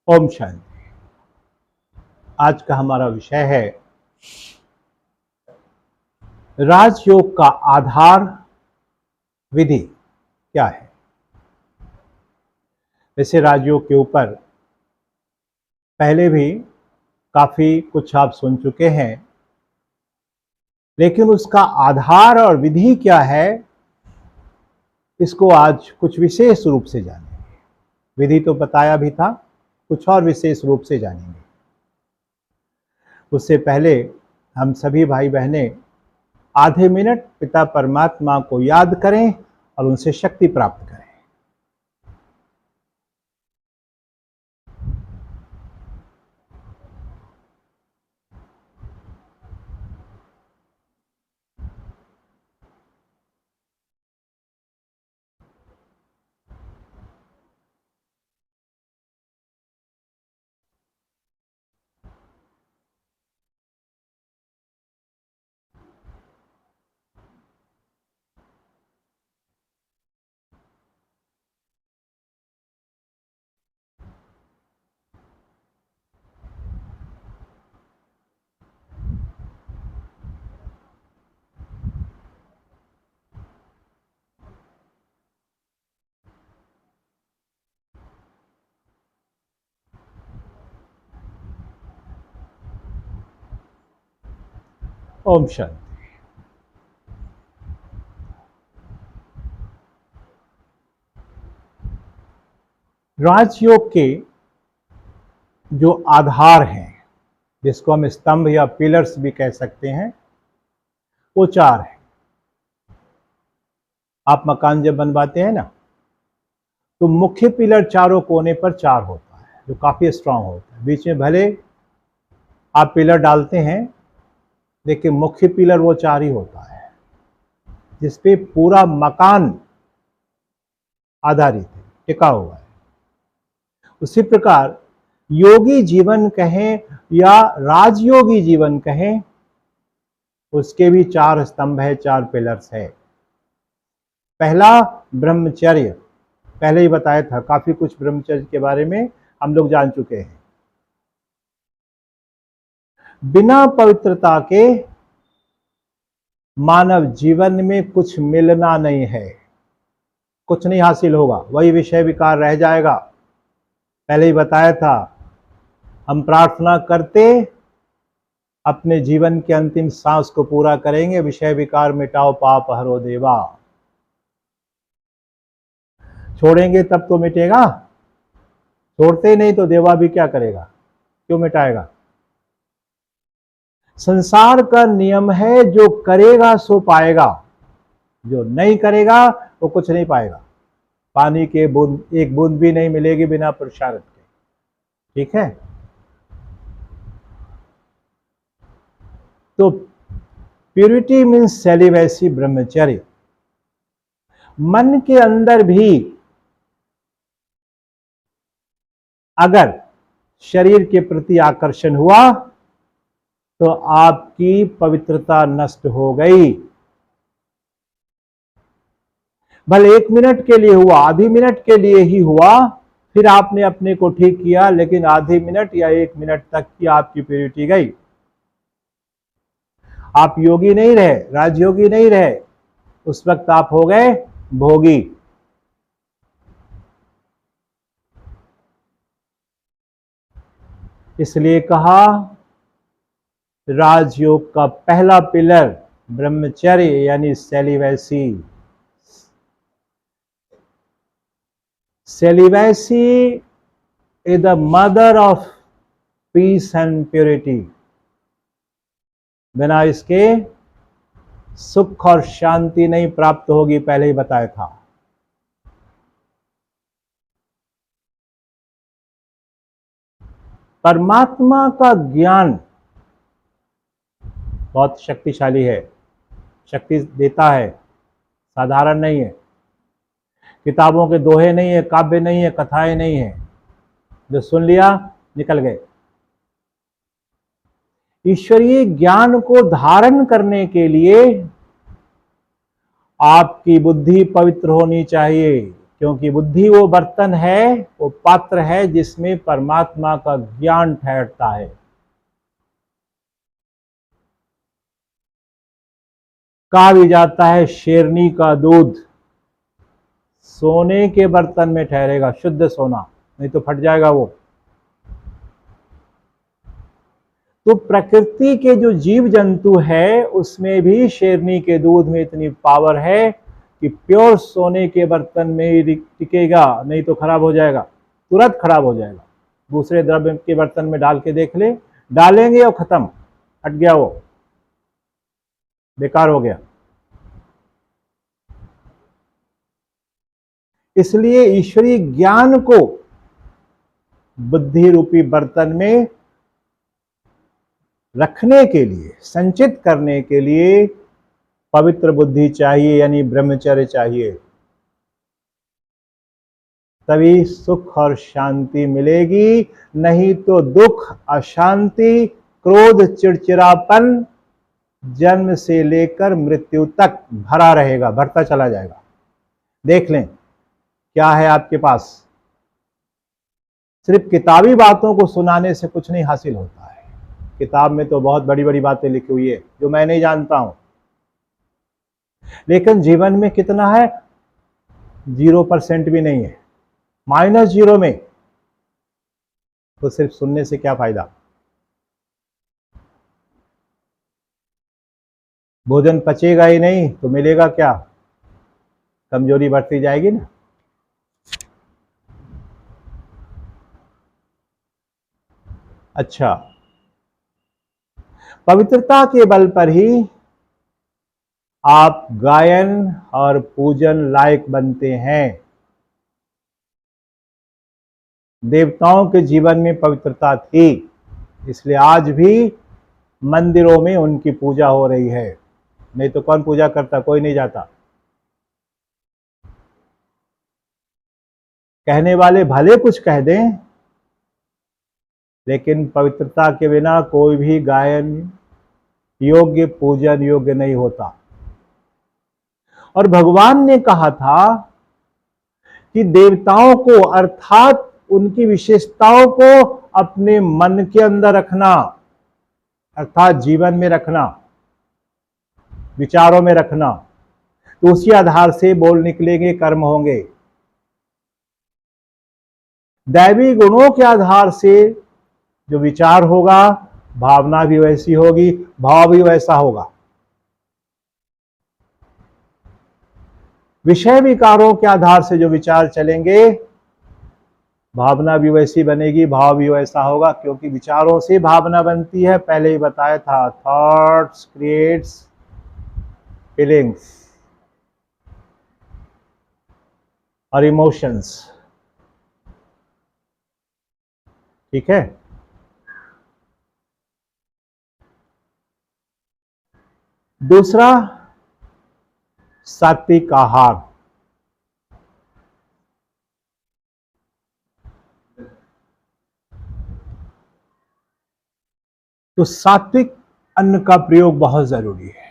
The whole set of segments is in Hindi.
ओम शांति। आज का हमारा विषय है राजयोग का आधार विधि क्या है। वैसे राजयोग के ऊपर पहले भी काफी कुछ आप सुन चुके हैं, लेकिन उसका आधार और विधि क्या है, इसको आज कुछ विशेष रूप से जानेंगे। विधि तो बताया भी था, कुछ और विशेष रूप से जानेंगे। उससे पहले हम सभी भाई बहनें आधे मिनट पिता परमात्मा को याद करें और उनसे शक्ति प्राप्त करें। ओम शांति। राजयोग के जो आधार हैं, जिसको हम स्तंभ या पिलर्स भी कह सकते हैं, वो चार हैं। आप मकान जब बनवाते हैं ना, तो मुख्य पिलर चारों कोने पर चार होता है, जो काफी स्ट्रांग होता है। बीच में भले आप पिलर डालते हैं, लेकिन मुख्य पिलर वो चार ही होता है, जिसपे पूरा मकान आधारित है, टिका हुआ है। उसी प्रकार योगी जीवन कहें या राजयोगी जीवन कहें, उसके भी चार स्तंभ है, चार पिलर्स है। पहला ब्रह्मचर्य, पहले ही बताया था, काफी कुछ ब्रह्मचर्य के बारे में हम लोग जान चुके हैं। बिना पवित्रता के मानव जीवन में कुछ मिलना नहीं है, कुछ नहीं हासिल होगा, वही विषय विकार रह जाएगा। पहले ही बताया था, हम प्रार्थना करते अपने जीवन के अंतिम सांस को पूरा करेंगे, विषय विकार मिटाओ पाप हरो देवा। छोड़ेंगे तब तो मिटेगा, छोड़ते नहीं तो देवा भी क्या करेगा, क्यों मिटाएगा। संसार का नियम है, जो करेगा सो पाएगा, जो नहीं करेगा वो कुछ नहीं पाएगा। पानी के बूंद, एक बूंद भी नहीं मिलेगी बिना पुरुषार्थ के। ठीक है, तो प्यूरिटी मीन्स सेलिवेसी, ब्रह्मचर्य। मन के अंदर भी अगर शरीर के प्रति आकर्षण हुआ तो आपकी पवित्रता नष्ट हो गई। भले 1 मिनट के लिए हुआ, आधी मिनट के लिए ही हुआ, फिर आपने अपने को ठीक किया, लेकिन आधे मिनट या 1 मिनट तक की आपकी प्यूरिटी गई। आप योगी नहीं रहे, राजयोगी नहीं रहे, उस वक्त आप हो गए भोगी। इसलिए कहा, राजयोग का पहला पिलर ब्रह्मचर्य यानी celibacy. Celibacy is the mother of peace and purity. बिना इसके सुख और शांति नहीं प्राप्त होगी, पहले ही बताया था। परमात्मा का ज्ञान बहुत शक्तिशाली है, शक्ति देता है, साधारण नहीं है। किताबों के दोहे नहीं है, काव्य नहीं है, कथाएं नहीं है, जो सुन लिया निकल गए। ईश्वरीय ज्ञान को धारण करने के लिए आपकी बुद्धि पवित्र होनी चाहिए। क्योंकि बुद्धि वो बर्तन है, वो पात्र है जिसमें परमात्मा का ज्ञान ठहरता है। कहा भी जाता है शेरनी का दूध सोने के बर्तन में ठहरेगा, शुद्ध सोना, नहीं तो फट जाएगा वो। तो प्रकृति के जो जीव जंतु है उसमें भी शेरनी के दूध में इतनी पावर है कि प्योर सोने के बर्तन में ही टिकेगा, नहीं तो खराब हो जाएगा, तुरंत खराब हो जाएगा। दूसरे द्रव्य के बर्तन में डाल के देख ले, डालेंगे और खत्म, हट गया, वो बेकार हो गया। इसलिए ईश्वरीय ज्ञान को बुद्धि रूपी बर्तन में रखने के लिए, संचित करने के लिए पवित्र बुद्धि चाहिए, यानी ब्रह्मचर्य चाहिए। तभी सुख और शांति मिलेगी, नहीं तो दुख, अशांति, क्रोध, चिड़चिड़ापन जन्म से लेकर मृत्यु तक भरा रहेगा, भरता चला जाएगा। देख लें क्या है आपके पास। सिर्फ किताबी बातों को सुनाने से कुछ नहीं हासिल होता है। किताब में तो बहुत बड़ी बड़ी बातें लिखी हुई है जो मैं नहीं जानता हूं, लेकिन जीवन में कितना है, 0% भी नहीं है, -0 में। तो सिर्फ सुनने से क्या फायदा। भोजन पचेगा ही नहीं तो मिलेगा क्या, कमजोरी बढ़ती जाएगी ना। अच्छा, पवित्रता के बल पर ही आप गायन और पूजन लायक बनते हैं। देवताओं के जीवन में पवित्रता थी, इसलिए आज भी मंदिरों में उनकी पूजा हो रही है, नहीं तो कौन पूजा करता, कोई नहीं जाता। कहने वाले भले कुछ कह दें, लेकिन पवित्रता के बिना कोई भी गायन योग्य, पूजन योग्य नहीं होता। और भगवान ने कहा था कि देवताओं को, अर्थात उनकी विशेषताओं को अपने मन के अंदर रखना, अर्थात जीवन में रखना, विचारों में रखना, तो उसी आधार से बोल निकलेंगे, कर्म होंगे। दैवी गुणों के आधार से जो विचार होगा, भावना भी वैसी होगी, भाव भी वैसा होगा। विषय विकारों के आधार से जो विचार चलेंगे, भावना भी वैसी बनेगी, भाव भी वैसा होगा, क्योंकि विचारों से भावना बनती है। पहले ही बताया था, थॉट्स क्रिएट्स फीलिंग्स और इमोशंस। ठीक है। दूसरा, सात्विक आहार। तो सात्विक अन्न का प्रयोग बहुत जरूरी है।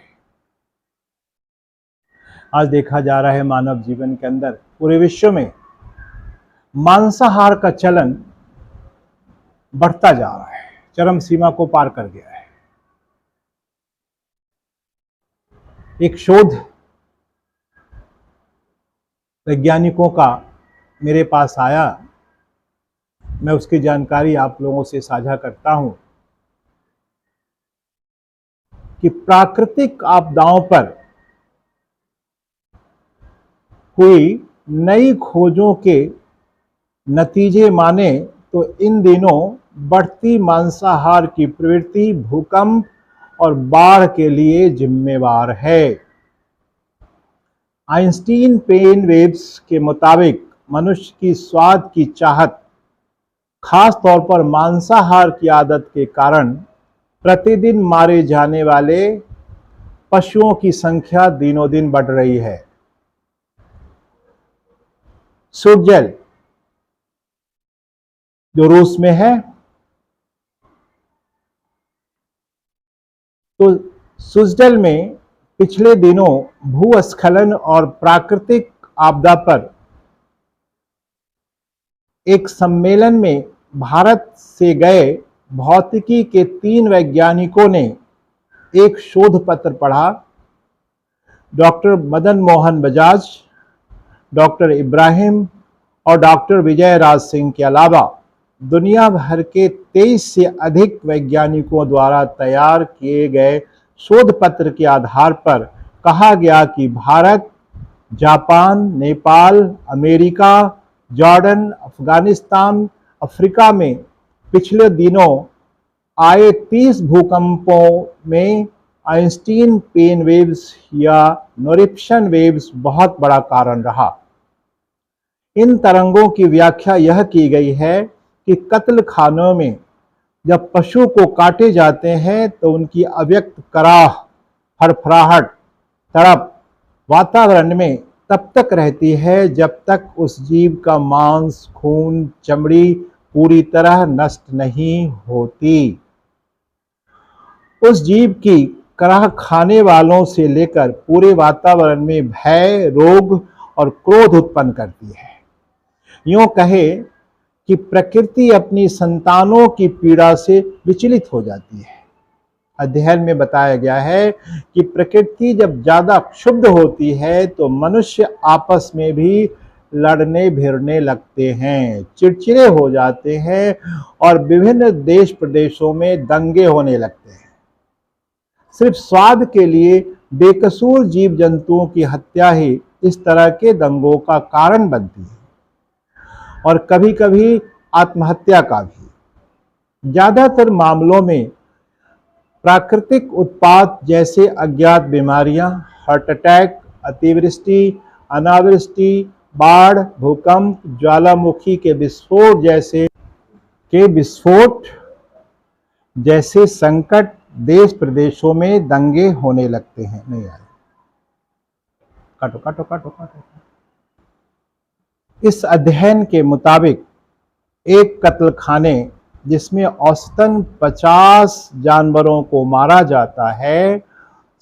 आज देखा जा रहा है मानव जीवन के अंदर, पूरे विश्व में मांसाहार का चलन बढ़ता जा रहा है, चरम सीमा को पार कर गया है। एक शोध वैज्ञानिकों का मेरे पास आया, मैं उसकी जानकारी आप लोगों से साझा करता हूं कि प्राकृतिक आपदाओं पर हुई नई खोजों के नतीजे माने तो इन दिनों बढ़ती मांसाहार की प्रवृत्ति भूकंप और बाढ़ के लिए जिम्मेवार है। आइंस्टीन पेन वेव्स के मुताबिक मनुष्य की स्वाद की चाहत, खास तौर पर मांसाहार की आदत के कारण प्रतिदिन मारे जाने वाले पशुओं की संख्या दिनों दिन बढ़ रही है। स्विट्जरलैंड जो रूस में है, तो स्विट्जरलैंड में पिछले दिनों भूस्खलन और प्राकृतिक आपदा पर एक सम्मेलन में भारत से गए भौतिकी के 3 वैज्ञानिकों ने एक शोध पत्र पढ़ा। डॉक्टर मदन मोहन बजाज, डॉक्टर इब्राहिम और डॉक्टर विजय राज सिंह के अलावा दुनिया भर के 23 से अधिक वैज्ञानिकों द्वारा तैयार किए गए शोध पत्र के आधार पर कहा गया कि Bharat, Japan, Nepal, America, Jordan, Afghanistan, Africa में पिछले दिनों आए 30 भूकंपों में आइंस्टीन पेन वेव्स या नोरिप्शन वेव्स बहुत बड़ा कारण रहा। इन तरंगों की व्याख्या यह की गई है कि कत्ल खानों में जब पशु को काटे जाते हैं तो उनकी अव्यक्त कराह, फड़फड़ाहट, तड़प वातावरण में तब तक रहती है जब तक उस जीव का मांस, खून, चमड़ी पूरी तरह नष्ट नहीं होती। उस जीव की कराह खाने वालों से लेकर पूरे वातावरण में भय, रोग और क्रोध उत्पन्न करती है। यूं कहे कि प्रकृति अपनी संतानों की पीड़ा से विचलित हो जाती है। अध्ययन में बताया गया है कि प्रकृति जब ज्यादा क्षुब्ध होती है तो मनुष्य आपस में भी लड़ने भिड़ने लगते हैं, चिड़चिड़े हो जाते हैं और विभिन्न देश प्रदेशों में दंगे होने लगते हैं। सिर्फ स्वाद के लिए बेकसूर जीव जंतुओं की हत्या ही इस तरह के दंगों का कारण बनती है और कभी कभी आत्महत्या का भी। ज्यादातर मामलों में प्राकृतिक उत्पात जैसे अज्ञात बीमारियां, हार्ट अटैक, अतिवृष्टि, अनावृष्टि, बाढ़, भूकंप, ज्वालामुखी के विस्फोट जैसे संकट देश प्रदेशों में दंगे होने लगते हैं। नहीं आए, काटो काटो काटो काटो। इस अध्ययन के मुताबिक एक कत्लखाने जिसमें औसतन 50 जानवरों को मारा जाता है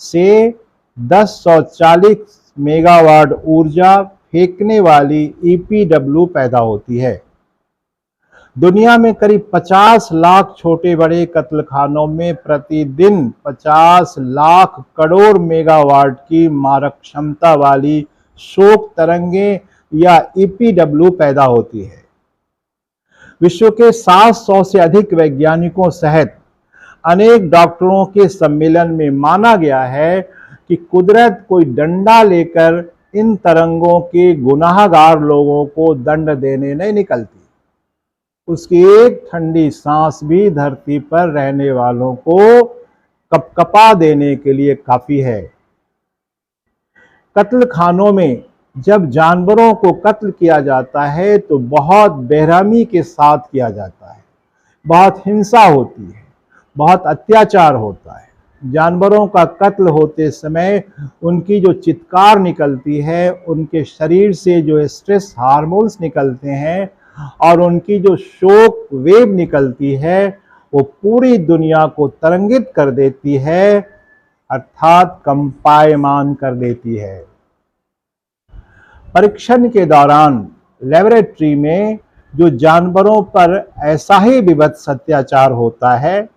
से 1040 मेगावाट ऊर्जा फेंकने वाली EPW पैदा होती है। दुनिया में करीब 50 लाख छोटे बड़े कत्लखानों में प्रतिदिन 50 लाख करोड़ मेगावाट की मारक क्षमता वाली शोक तरंगें या EPW पैदा होती है। विश्व के 700 से अधिक वैज्ञानिकों सहित अनेक डॉक्टरों के सम्मेलन में माना गया है कि कुदरत कोई डंडा लेकर इन तरंगों के गुनाहगार लोगों को दंड देने नहीं निकलती। उसकी एक ठंडी सांस भी धरती पर रहने वालों को कपकपा देने के लिए काफी है। कत्ल खानों में जब जानवरों को कत्ल किया जाता है तो बहुत बेरहमी के साथ किया जाता है, बहुत हिंसा होती है, बहुत अत्याचार होता है। जानवरों का कत्ल होते समय उनकी जो चित्कार निकलती है, उनके शरीर से जो स्ट्रेस हार्मोन्स निकलते हैं और उनकी जो शोक वेव निकलती है वो पूरी दुनिया को तरंगित कर देती है, अर्थात कंपायमान कर देती है। परीक्षण के दौरान लेबोरेटरी में जो जानवरों पर ऐसा ही विभत्स अत्याचार होता है,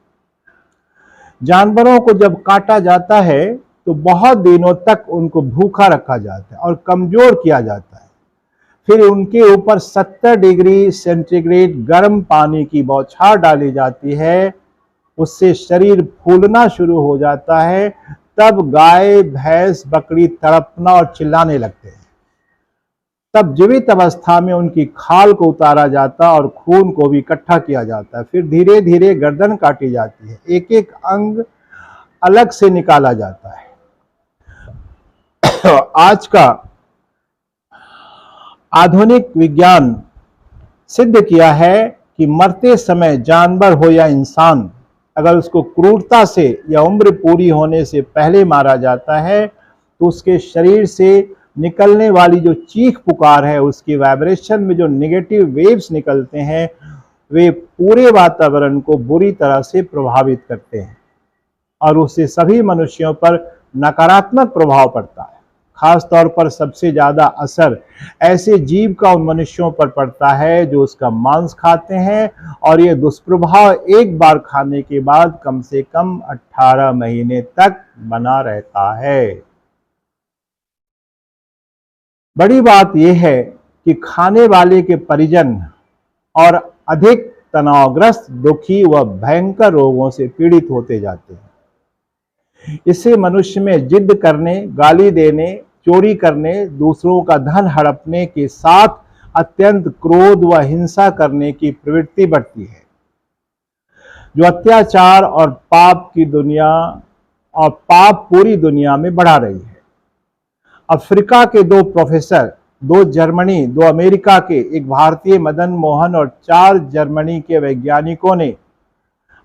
जानवरों को जब काटा जाता है तो बहुत दिनों तक उनको भूखा रखा जाता है और कमजोर किया जाता है। फिर उनके ऊपर 70 डिग्री सेंटीग्रेड गर्म पानी की बौछार डाली जाती है, उससे शरीर फूलना शुरू हो जाता है। तब गाय, भैंस, बकरी तड़पना और चिल्लाने लगते हैं। तब जीवित अवस्था में उनकी खाल को उतारा जाता और खून को भी इकट्ठा किया जाता है। फिर धीरे धीरे गर्दन काटी जाती है, एक एक अंग अलग से निकाला जाता है। आज का आधुनिक विज्ञान सिद्ध किया है कि मरते समय जानवर हो या इंसान, अगर उसको क्रूरता से या उम्र पूरी होने से पहले मारा जाता है तो उसके शरीर से निकलने वाली जो चीख पुकार है, उसकी वाइब्रेशन में जो नेगेटिव वेव्स निकलते हैं, वे पूरे वातावरण को बुरी तरह से प्रभावित करते हैं और उससे सभी मनुष्यों पर नकारात्मक प्रभाव पड़ता है। खास तौर पर सबसे ज्यादा असर ऐसे जीव का उन मनुष्यों पर पड़ता है जो उसका मांस खाते हैं, और ये दुष्प्रभाव एक बार खाने के बाद कम से कम 18 महीने तक बना रहता है। बड़ी बात यह है कि खाने वाले के परिजन और अधिक तनावग्रस्त, दुखी व भयंकर रोगों से पीड़ित होते जाते हैं। इससे मनुष्य में जिद करने, गाली देने, चोरी करने, दूसरों का धन हड़पने के साथ अत्यंत क्रोध व हिंसा करने की प्रवृत्ति बढ़ती है, जो अत्याचार और पाप पूरी दुनिया में बढ़ा रही है। अफ्रीका के 2 प्रोफेसर, 2 जर्मनी, 2 अमेरिका के, 1 भारतीय मदन मोहन और 4 जर्मनी के वैज्ञानिकों ने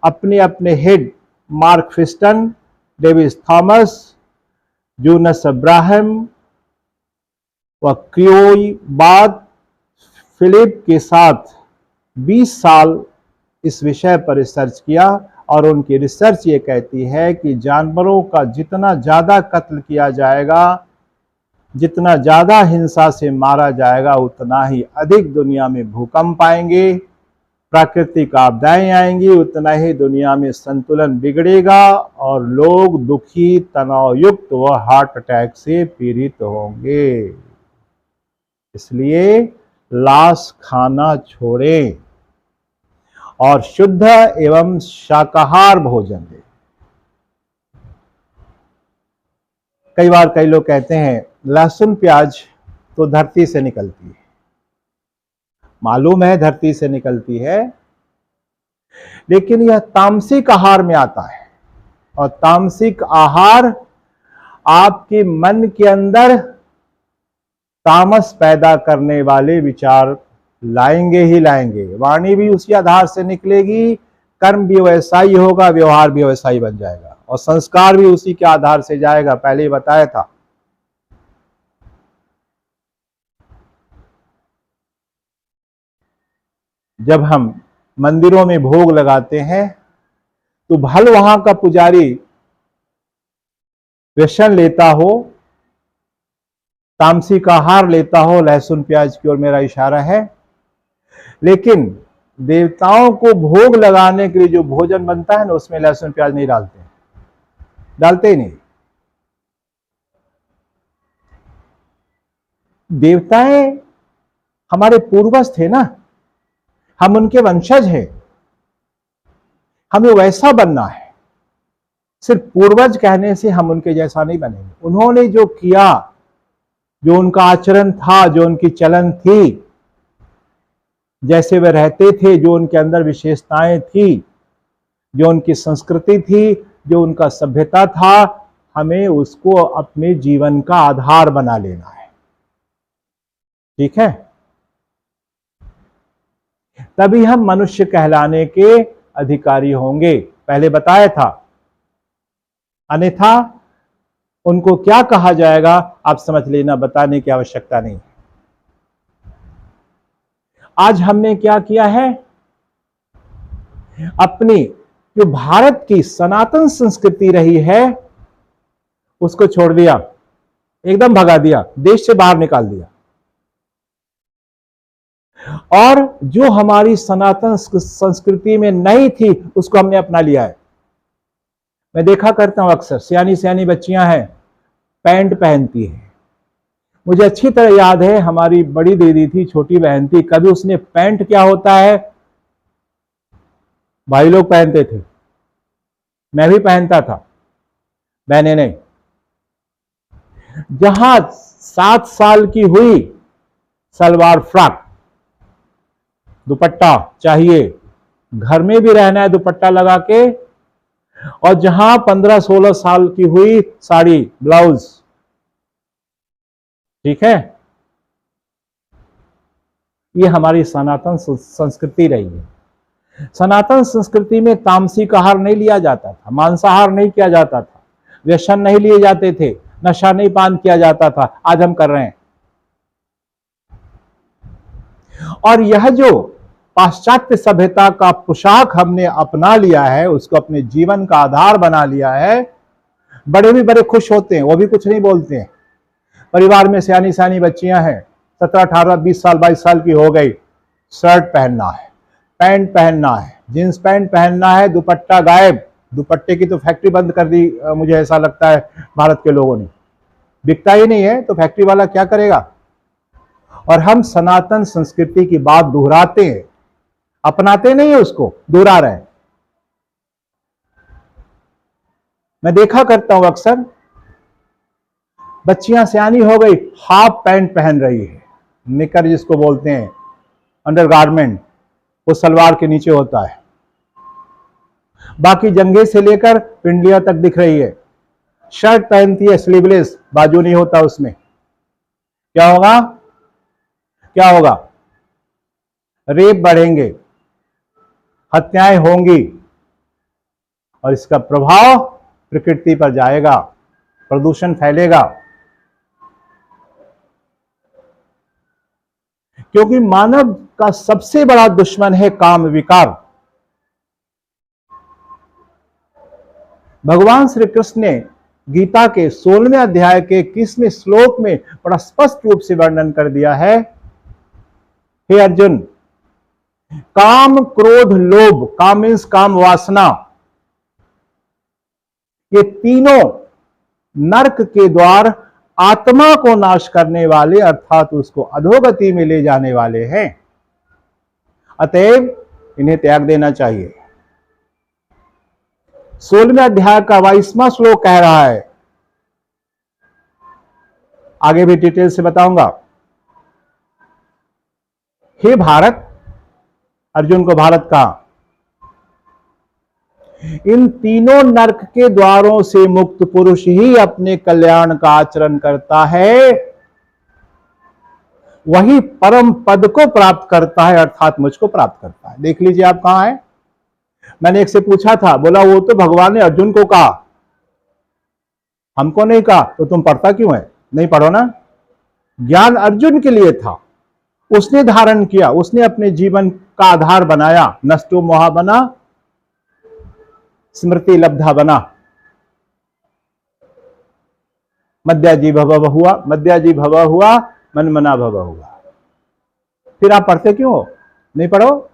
अपने अपने head Mark Fiston, Davis Thomas, Jonas Abraham व क्रियोबाद फिलिप के साथ 20 साल इस विषय पर रिसर्च किया, और उनकी रिसर्च ये कहती है कि जानवरों का जितना ज्यादा कत्ल किया जाएगा, जितना ज्यादा हिंसा से मारा जाएगा, उतना ही अधिक दुनिया में भूकंप आएंगे, प्राकृतिक आपदाएं आएंगी, उतना ही दुनिया में संतुलन बिगड़ेगा और लोग दुखी, तनावयुक्त व हार्ट अटैक से पीड़ित होंगे। इसलिए लाश खाना छोड़ें और शुद्ध एवं शाकाहार भोजन लें। कई बार कई लोग कहते हैं लहसुन प्याज तो धरती से निकलती है। मालूम है धरती से निकलती है, लेकिन यह तामसिक आहार में आता है, और तामसिक आहार आपके मन के अंदर तामस पैदा करने वाले विचार लाएंगे ही लाएंगे। वाणी भी उसी आधार से निकलेगी, कर्म भी वैसा ही होगा, व्यवहार भी वैसा ही बन जाएगा, और संस्कार भी उसी के आधार से जाएगा। पहले ही बताया था। जब हम मंदिरों में भोग लगाते हैं तो भल वहां का पुजारी व्यसन लेता हो, तामसिक आहार लेता हो, लहसुन प्याज की ओर मेरा इशारा है, लेकिन देवताओं को भोग लगाने के लिए जो भोजन बनता है ना, उसमें लहसुन प्याज नहीं डालते ही नहीं। देवताएं हमारे पूर्वज थे ना, हम उनके वंशज हैं, हमें वैसा बनना है। सिर्फ पूर्वज कहने से हम उनके जैसा नहीं बनेंगे। उन्होंने जो किया, जो उनका आचरण था, जो उनकी चलन थी, जैसे वे रहते थे, जो उनके अंदर विशेषताएं थी, जो उनकी संस्कृति थी, जो उनका सभ्यता था, हमें उसको अपने जीवन का आधार बना लेना है। ठीक है? तभी हम मनुष्य कहलाने के अधिकारी होंगे। पहले बताया था, अन्यथा उनको क्या कहा जाएगा आप समझ लेना, बताने की आवश्यकता नहीं। आज हमने क्या किया है, अपनी जो भारत की सनातन संस्कृति रही है उसको छोड़ दिया, एकदम भगा दिया, देश से बाहर निकाल दिया, और जो हमारी सनातन संस्कृति में नहीं थी उसको हमने अपना लिया है। मैं देखा करता हूं अक्सर सियानी सियानी बच्चियां हैं, पैंट पहनती है। मुझे अच्छी तरह याद है, हमारी बड़ी दीदी थी, छोटी बहन थी, कभी उसने पैंट क्या होता है भाई लोग पहनते थे, मैं भी पहनता था, बहने नहीं। जहां 7 साल की हुई सलवार फ्रॉक, दुपट्टा चाहिए, घर में भी रहना है दुपट्टा लगा के, और जहां 15-16 साल की हुई साड़ी, ब्लाउज। ठीक है? ये हमारी सनातन संस्कृति रही है। सनातन संस्कृति में तामसिक आहार नहीं लिया जाता था, मांसाहार नहीं किया जाता था, व्यसन नहीं लिए जाते थे, नशा नहीं पान किया जाता था। आज हम कर रहे हैं। और यह जो पाश्चात्य सभ्यता का पोशाक हमने अपना लिया है, उसको अपने जीवन का आधार बना लिया है, बड़े भी बड़े खुश होते हैं, वो भी कुछ नहीं बोलते हैं। परिवार में सियानी सियानी बच्चियां हैं, 17, 18, 20 साल, 22 साल की हो गई, शर्ट पहनना है, पैंट पहनना है, जींस पैंट पहनना है, दुपट्टा गायब। दुपट्टे की तो फैक्ट्री बंद कर दी, मुझे ऐसा लगता है भारत के लोगों ने। बिकता ही नहीं है तो फैक्ट्री वाला क्या करेगा। और हम सनातन संस्कृति की बात दोहराते हैं, अपनाते नहीं है, उसको दोहरा रहे हैं। मैं देखा करता हूं अक्सर, बच्चियां सियानी हो गई, हाफ पैंट पहन रही है, निकर जिसको बोलते हैं, अंडरगारमेंट, वो सलवार के नीचे होता है, बाकी जंघे से लेकर पिंडलियां तक दिख रही है। शर्ट पहनती है स्लीवलेस, बाजू नहीं होता उसमें। क्या होगा, क्या होगा, रेप बढ़ेंगे, हत्याएं होंगी, और इसका प्रभाव प्रकृति पर जाएगा, प्रदूषण फैलेगा। क्योंकि मानव का सबसे बड़ा दुश्मन है काम विकार। भगवान श्री कृष्ण ने गीता के 16वें अध्याय के 21वें श्लोक में बड़ा स्पष्ट रूप से वर्णन कर दिया है, हे अर्जुन, काम, क्रोध, लोभ, काम मीन्स काम वासना, ये तीनों नरक के द्वार आत्मा को नाश करने वाले, अर्थात उसको अधोगति में ले जाने वाले हैं। अतएव इन्हें त्याग देना चाहिए। 16वें अध्याय का 22वां श्लोक कह रहा है, आगे भी डिटेल से बताऊंगा। हे भारत, अर्जुन को भारत कहा, इन तीनों नरक के द्वारों से मुक्त पुरुष ही अपने कल्याण का आचरण करता है, वही परम पद को प्राप्त करता है, अर्थात मुझको प्राप्त करता है। देख लीजिए आप कहां हैं। मैंने एक से पूछा था, बोला वो तो भगवान ने अर्जुन को कहा, हमको नहीं कहा। तो तुम पढ़ता क्यों है? नहीं पढ़ो ना। ज्ञान अर्जुन के लिए था, उसने धारण किया, उसने अपने जीवन का आधार बनाया। नष्टो मोहा बना, स्मृति लब्धा बना, मध्याजी भव हुआ, मध्याजी भव हुआ, मन मना भव हुआ। फिर आप पढ़ते क्यों हो? नहीं पढ़ो।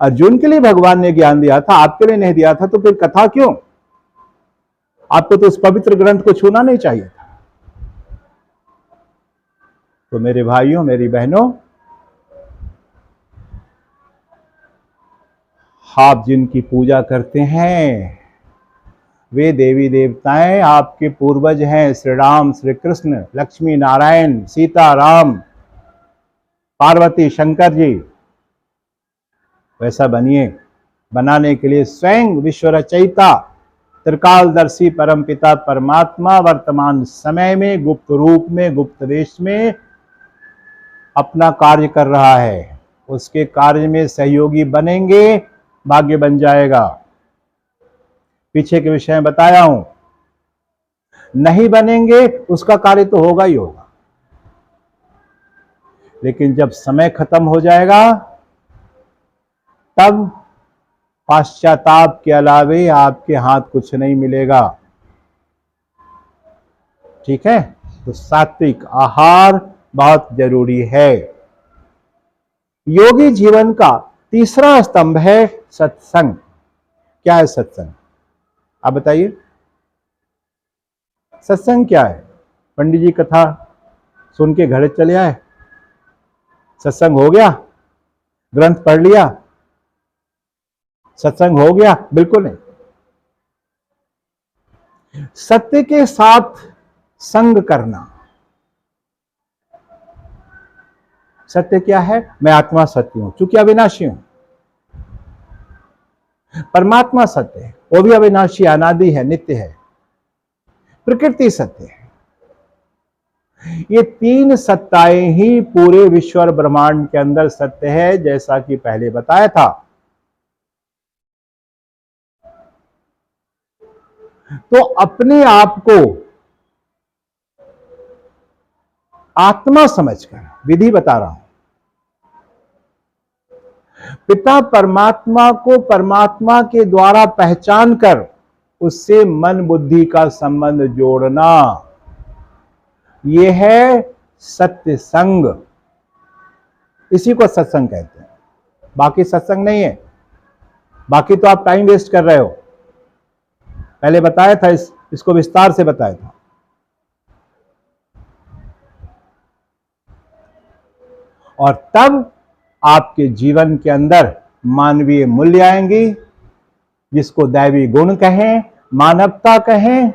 अर्जुन के लिए भगवान ने ज्ञान दिया था, आपके लिए नहीं दिया था, तो फिर कथा क्यों? आपको तो उस पवित्र ग्रंथ को छूना नहीं चाहिए था। तो मेरे भाइयों, मेरी बहनों, आप जिनकी पूजा करते हैं वे देवी देवताएं आपके पूर्वज हैं। श्री राम, श्री कृष्ण, लक्ष्मी नारायण, सीता राम, पार्वती, शंकर जी। वैसा बनिए। बनाने के लिए स्वयं विश्व रचयिता त्रिकालदर्शी परमपिता परमात्मा वर्तमान समय में गुप्त रूप में, गुप्त वेश में अपना कार्य कर रहा है। उसके कार्य में सहयोगी बनेंगे, भाग्य बन जाएगा। पीछे के विषय में बताया हूं, नहीं बनेंगे उसका कार्य तो होगा ही होगा, लेकिन जब समय खत्म हो जाएगा तब पश्चाताप के अलावे आपके हाथ कुछ नहीं मिलेगा। ठीक है? तो सात्विक आहार बहुत जरूरी है। योगी जीवन का तीसरा स्तंभ है सत्संग। क्या है सत्संग? आप बताइए, सत्संग क्या है? पंडित जी कथा सुन के घर चले आए, सत्संग हो गया? ग्रंथ पढ़ लिया, सत्संग हो गया? बिल्कुल नहीं। सत्य के साथ संग करना। सत्य क्या है? मैं आत्मा सत्य हूं, चूंकि अविनाशी हूं। परमात्मा सत्य है, वो भी अविनाशी, अनादि है, नित्य है। प्रकृति सत्य है। ये तीन सत्ताएं ही पूरे विश्व और ब्रह्मांड के अंदर सत्य है, जैसा कि पहले बताया था। तो अपने आप को आत्मा समझकर, विधि बता रहा हूं, पिता परमात्मा को परमात्मा के द्वारा पहचान कर उससे मन बुद्धि का संबंध जोड़ना, ये है सत्य संग। इसी को सत्संग कहते हैं, बाकी सत्संग नहीं है। बाकी तो आप टाइम वेस्ट कर रहे हो। पहले बताया था, इसको विस्तार से बताया था। और तब आपके जीवन के अंदर मानवीय मूल्य आएंगी, जिसको दैवी गुण कहें, मानवता कहें,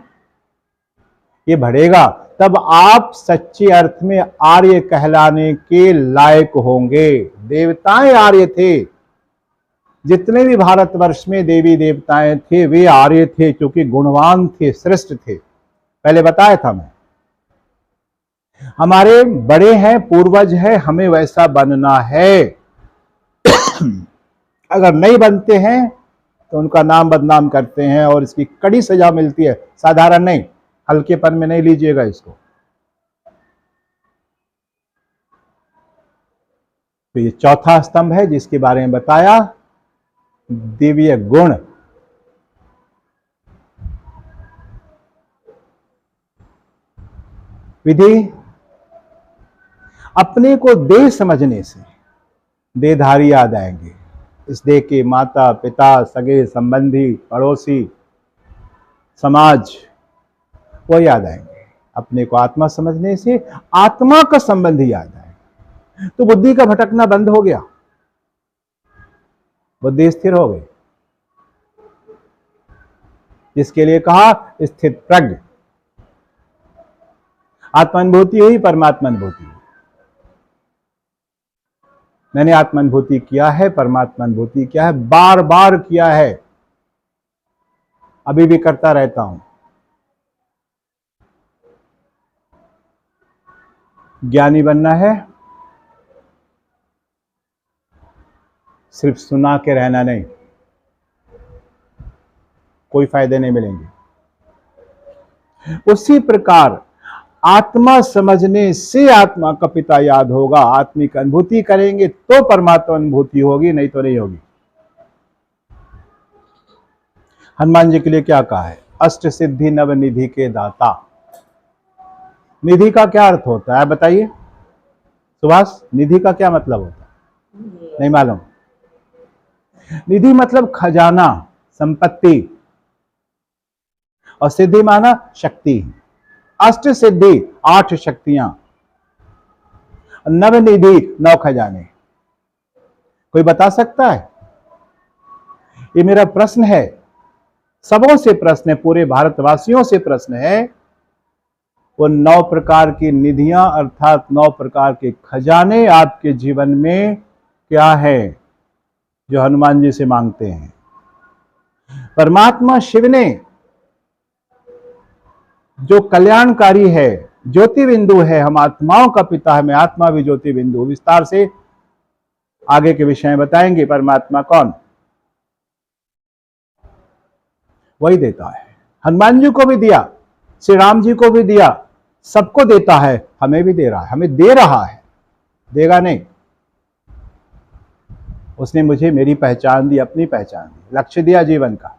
ये बढ़ेगा। तब आप सच्चे अर्थ में आर्य कहलाने के लायक होंगे। देवताएं आर्य थे। जितने भी भारतवर्ष में देवी देवताएं थे वे आर्य थे, क्योंकि गुणवान थे, श्रेष्ठ थे। पहले बताया था मैं। हमारे बड़े हैं, पूर्वज है, हमें वैसा बनना है। अगर नहीं बनते हैं तो उनका नाम बदनाम करते हैं और इसकी कड़ी सजा मिलती है। साधारण नहीं, हल्केपन में नहीं लीजिएगा इसको। तो ये चौथा स्तंभ है जिसके बारे में बताया, दिव्य गुण। विधि अपने को देह समझने से देहधारी याद आएंगे। इस देह के माता पिता, सगे संबंधी, पड़ोसी, समाज, वो याद आएंगे। अपने को आत्मा समझने से आत्मा का संबंध ही याद आएगा। तो बुद्धि का भटकना बंद हो गया, बुद्धि स्थिर हो गई। जिसके लिए कहा स्थित प्रज्ञ। आत्मानुभूति हुई, परमात्मानुभूति हुई। मैंने आत्मानुभूति किया है, परमात्मानुभूति किया है, बार बार किया है, अभी भी करता रहता हूं। ज्ञानी बनना है, सिर्फ सुना के रहना नहीं, कोई फायदे नहीं मिलेंगे। उसी प्रकार आत्मा समझने से आत्मा का पिता याद होगा। आत्मिक अनुभूति करेंगे तो परमात्मा अनुभूति होगी, नहीं तो नहीं होगी। हनुमान जी के लिए क्या कहा है? अष्ट सिद्धि नव निधि के दाता। निधि का क्या अर्थ होता है बताइए सुभाष? निधि का क्या मतलब होता है? नहीं मालूम? निधि मतलब खजाना, संपत्ति, और सिद्धि माना शक्ति। अष्ट सिद्धि 8 शक्तियां, नव निधि 9 खजाने। कोई बता सकता है? ये मेरा प्रश्न है, सबों से प्रश्न है, पूरे भारतवासियों से प्रश्न है। वो 9 प्रकार की निधियां अर्थात 9 प्रकार के खजाने आपके जीवन में क्या है जो हनुमान जी से मांगते हैं? परमात्मा शिव ने जो कल्याणकारी है, ज्योति बिंदु है, हम आत्माओं का पिता है, मैं आत्मा भी ज्योति बिंदु। विस्तार से आगे के विषय बताएंगे। परमात्मा कौन? वही देता है। हनुमान जी को भी दिया, श्री राम जी को भी दिया, सबको देता है, हमें भी दे रहा है, हमें दे रहा है, देगा नहीं। उसने मुझे मेरी पहचान दी, अपनी पहचान दी, लक्ष्य दिया जीवन का।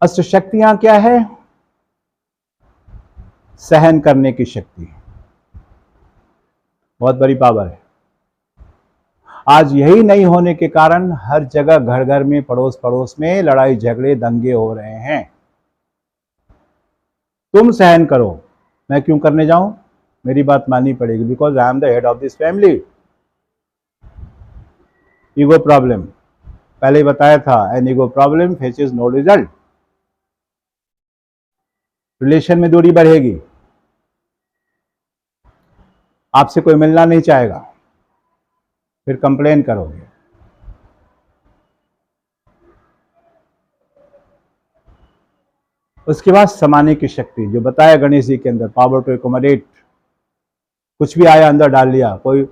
अष्ट शक्तियां क्या है? सहन करने की शक्ति, बहुत बड़ी पावर है। आज यही नहीं होने के कारण हर जगह, घर घर में, पड़ोस पड़ोस में लड़ाई झगड़े दंगे हो रहे हैं। तुम सहन करो, मैं क्यों करने जाऊं? मेरी बात माननी पड़ेगी, because I am the head of this family. Ego problem, पहले ही बताया था, an ego problem faces no result. Relation में दूरी बढ़ेगी, आपसे कोई मिलना नहीं चाहेगा, फिर कंप्लेन करोगे। उसके बाद समाने की शक्ति, जो बताया गणेश जी के अंदर, पावर टू एकोमोडेट। कुछ भी आया अंदर डाल लिया, कोई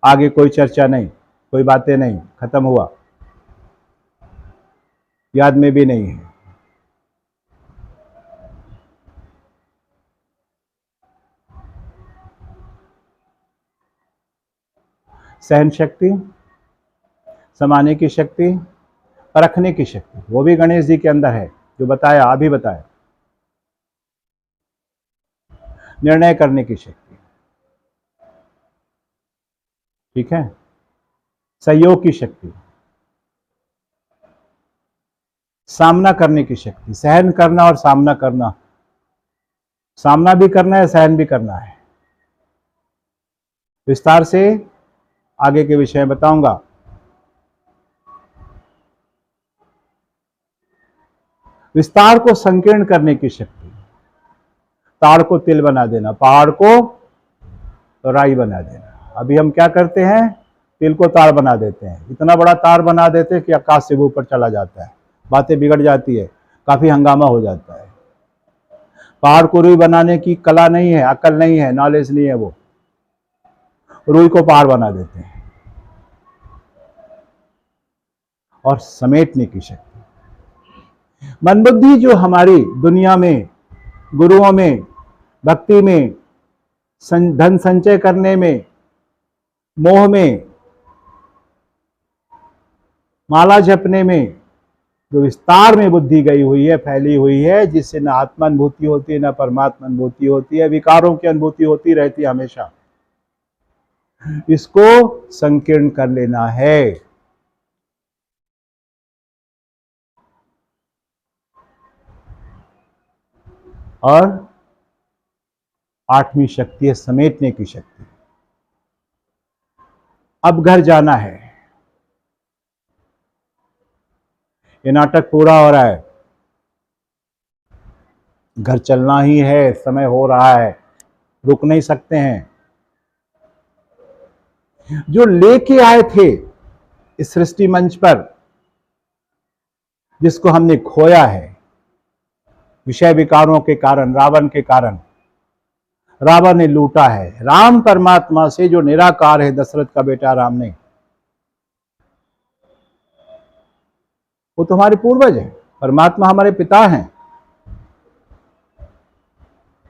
आगे कोई चर्चा नहीं, कोई बातें नहीं, खत्म हुआ, याद में भी नहीं है। सहन शक्ति, समाने की शक्ति, परखने की शक्ति, वो भी गणेश जी के अंदर है, जो बताया, अभी बताया। निर्णय करने की शक्ति, ठीक है। सहयोग की शक्ति, सामना करने की शक्ति, सहन करना और सामना करना, सामना भी करना है, सहन भी करना है। विस्तार से आगे के विषय बताऊंगा। विस्तार को संकीर्ण करने की शक्ति, ताड़ को तिल बना देना, पहाड़ को राई बना देना। अभी हम क्या करते हैं, तिल को ताड़ बना देते हैं, इतना बड़ा ताड़ बना देते हैं कि आकाश से ऊपर चला जाता है, बातें बिगड़ जाती है, काफी हंगामा हो जाता है। पहाड़ को रुई बनाने की कला नहीं है, अकल नहीं है, नॉलेज नहीं है, वो रुई को पहाड़ बना देते हैं। और समेटने की शक्ति, मन बुद्धि जो हमारी दुनिया में, गुरुओं में, भक्ति में, धन संचय करने में, मोह में, माला जपने में, जो विस्तार में बुद्धि गई हुई है, फैली हुई है, जिससे न आत्मा अनुभूति होती है, न परमात्मा अनुभूति होती है, विकारों की अनुभूति होती रहती है हमेशा, इसको संकीर्ण कर लेना है। और आठवीं शक्ति है समेटने की शक्ति। अब घर जाना है, ये नाटक पूरा हो रहा है, घर चलना ही है, समय हो रहा है, रुक नहीं सकते हैं। जो लेके आए थे इस सृष्टि मंच पर, जिसको हमने खोया है विषय विकारों के कारण, रावण के कारण, रावण ने लूटा है। राम परमात्मा से जो निराकार है, दशरथ का बेटा राम ने, वो तो हमारे पूर्वज है, परमात्मा हमारे पिता हैं,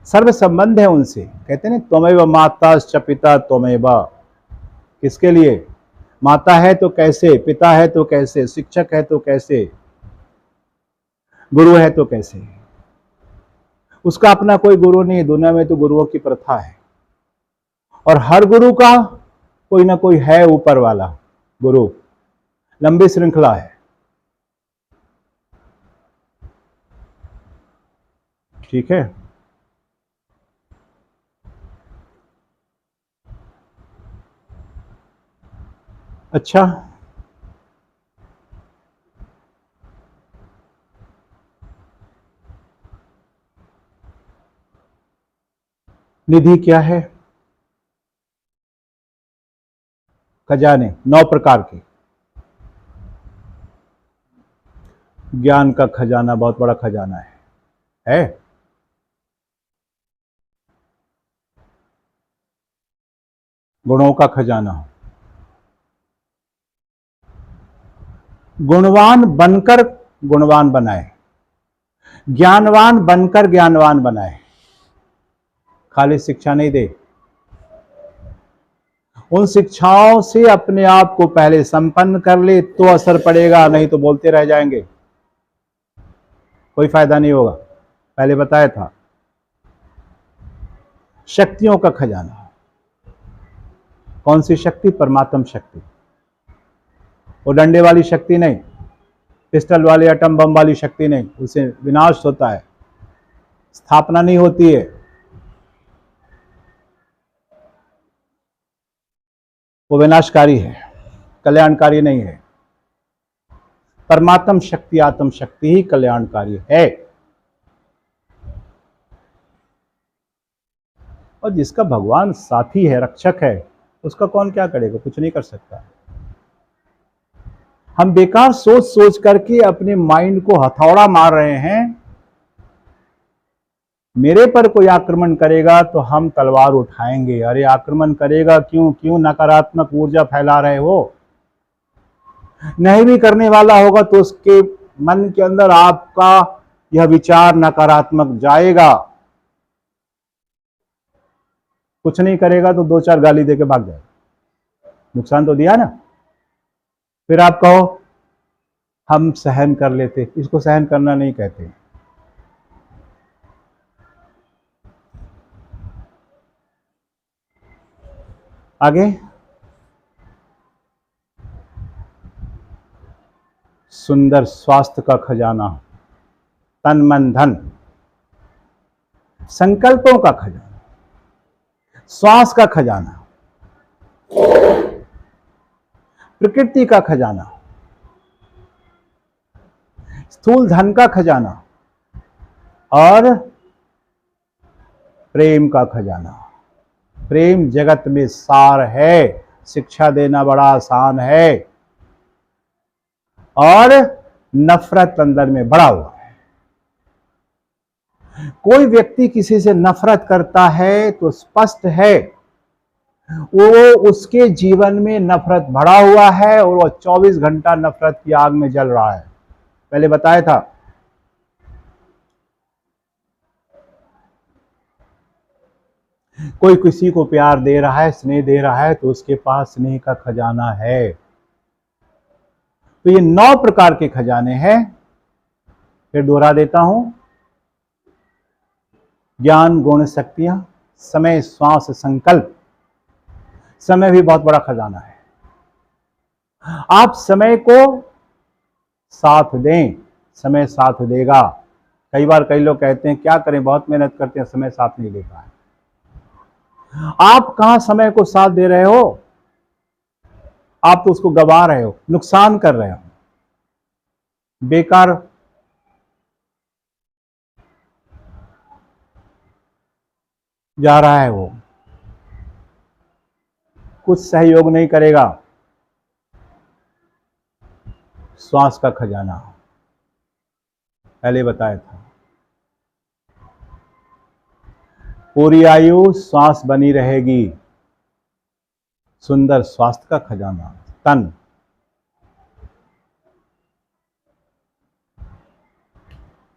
सर्व संबंध है उनसे। कहते हैं त्वमेव माताश्च पिता त्वमेव। किसके लिए? माता है तो कैसे, पिता है तो कैसे, शिक्षक है तो कैसे, गुरु है तो कैसे। उसका अपना कोई गुरु नहीं, दुनिया में तो गुरुओं की प्रथा है, और हर गुरु का कोई ना कोई है ऊपर वाला गुरु, लंबी श्रृंखला है, ठीक है। अच्छा, निधि क्या है? खजाने 9 प्रकार के। ज्ञान का खजाना बहुत बड़ा खजाना है? गुणों का खजाना, गुणवान बनकर गुणवान बनाए, ज्ञानवान बनकर ज्ञानवान बनाए। खाली शिक्षा नहीं दे, उन शिक्षाओं से अपने आप को पहले संपन्न कर ले तो असर पड़ेगा, नहीं तो बोलते रह जाएंगे, कोई फायदा नहीं होगा। पहले बताया था। शक्तियों का खजाना, कौन सी शक्ति? परमात्म शक्ति। वो डंडे वाली शक्ति नहीं, पिस्टल वाली एटम बम वाली शक्ति नहीं, उससे विनाश होता है, स्थापना नहीं होती है। वो विनाशकारी है, कल्याणकारी नहीं है। परमात्म शक्ति, आत्म शक्ति ही कल्याणकारी है। और जिसका भगवान साथी है, रक्षक है, उसका कौन क्या करेगा? कुछ नहीं कर सकता। हम बेकार सोच सोच करके अपने माइंड को हथौड़ा मार रहे हैं। मेरे पर कोई आक्रमण करेगा तो हम तलवार उठाएंगे। अरे आक्रमण करेगा क्यों? क्यों नकारात्मक ऊर्जा फैला रहे हो? नहीं भी करने वाला होगा तो उसके मन के अंदर आपका यह विचार नकारात्मक जाएगा। कुछ नहीं करेगा तो 2-4 गाली देके भाग जाएगा, नुकसान तो दिया ना। फिर आप कहो हम सहन कर लेते, इसको सहन करना नहीं कहते। आगे, सुंदर स्वास्थ्य का खजाना, तन मन धन, संकल्पों का खजाना, श्वास का खजाना, प्रकृति का खजाना, स्थूल धन का खजाना और प्रेम का खजाना। प्रेम जगत में सार है, शिक्षा देना बड़ा आसान है और नफरत अंदर में बड़ा हुआ है। कोई व्यक्ति किसी से नफरत करता है तो स्पष्ट है वो उसके जीवन में नफरत भरा हुआ है और वो 24 घंटा नफरत की आग में जल रहा है। पहले बताया था। कोई किसी को प्यार दे रहा है, स्नेह दे रहा है, तो उसके पास स्नेह का खजाना है। तो ये 9 प्रकार के खजाने हैं। फिर दोहरा देता हूं। ज्ञान, गुण, शक्तियां, समय, श्वास, संकल्प। समय भी बहुत बड़ा खजाना है। आप समय को साथ दें, समय साथ देगा। कई बार कई लोग कहते हैं क्या करें, बहुत मेहनत करते हैं, समय साथ नहीं देता है। आप कहां समय को साथ दे रहे हो? आप तो उसको गवा रहे हो, नुकसान कर रहे हो, बेकार जा रहा है, वो कुछ सहयोग नहीं करेगा। श्वास का खजाना पहले बताया था। पूरी आयु श्वास बनी रहेगी। सुंदर स्वास्थ्य का खजाना, तन,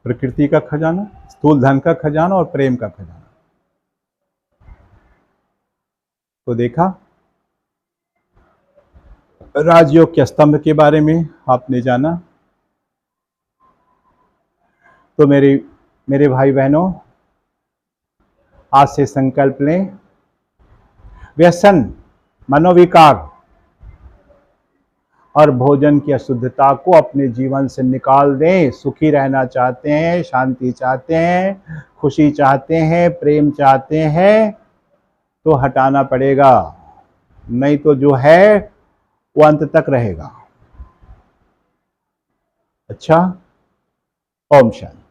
प्रकृति का खजाना, स्थूल धन का खजाना और प्रेम का खजाना। तो देखा, राजयोग के स्तंभ के बारे में आपने जाना। तो मेरे भाई बहनों, आज से संकल्प लें, व्यसन, मनोविकार और भोजन की अशुद्धता को अपने जीवन से निकाल दें। सुखी रहना चाहते हैं, शांति चाहते हैं, खुशी चाहते हैं, प्रेम चाहते हैं, तो हटाना पड़ेगा, नहीं तो जो है वो अंत तक रहेगा। अच्छा, ओम शांति।